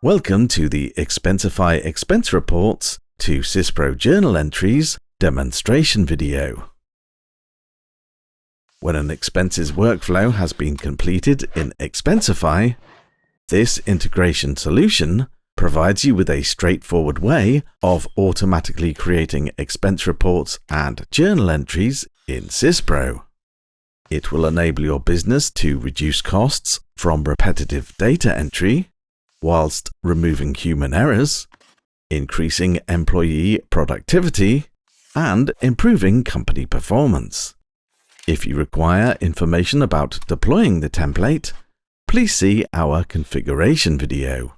Welcome to the Expensify Expense Reports to SYSPRO Journal Entries demonstration video. When an expenses workflow has been completed in Expensify, this integration solution provides you with a straightforward way of automatically creating expense reports and journal entries in SYSPRO. It will enable your business to reduce costs from repetitive data entry, whilst removing human errors, increasing employee productivity, and improving company performance. If you require information about deploying the template, please see our configuration video.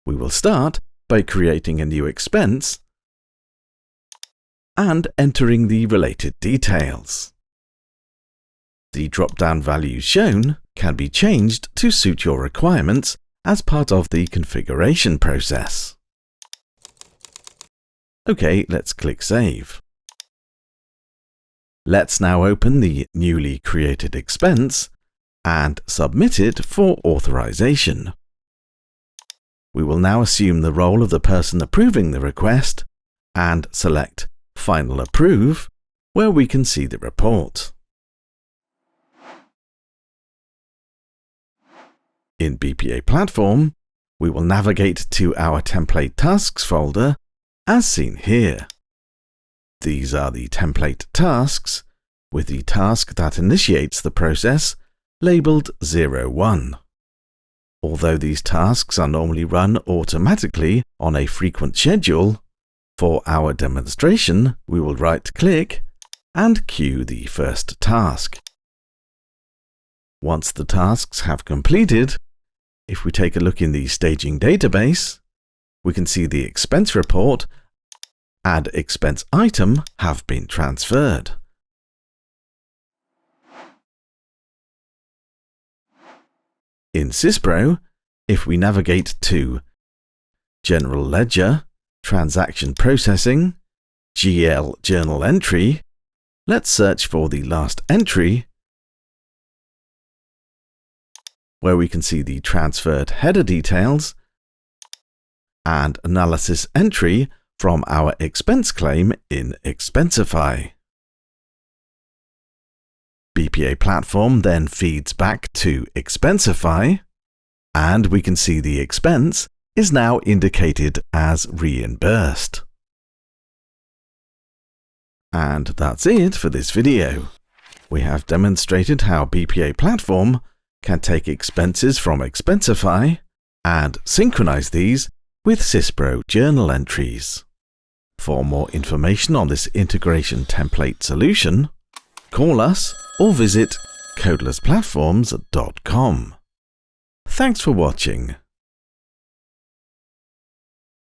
We will start by creating a new expense and entering the related details. The drop-down values shown can be changed to suit your requirements as part of the configuration process. OK, let's click Save. Let's now open the newly created expense and submit it for authorization. We will now assume the role of the person approving the request and select Final Approve, where we can see the report. In BPA Platform, we will navigate to our Template Tasks folder, as seen here. These are the template tasks, with the task that initiates the process labelled 01. Although these tasks are normally run automatically on a frequent schedule, for our demonstration, we will right-click and queue the first task. Once the tasks have completed, if we take a look in the staging database, we can see the expense report and expense item have been transferred. In SYSPRO, if we navigate to General Ledger, Transaction Processing, GL Journal Entry, let's search for the last entry, where we can see the transferred header details and analysis entry from our expense claim in Expensify. BPA Platform then feeds back to Expensify, and we can see the expense is now indicated as reimbursed. And that's it for this video. We have demonstrated how BPA Platform can take expenses from Expensify and synchronize these with SYSPRO journal entries. For more information on this integration template solution, call us or visit codelessplatforms.com. Thanks for watching.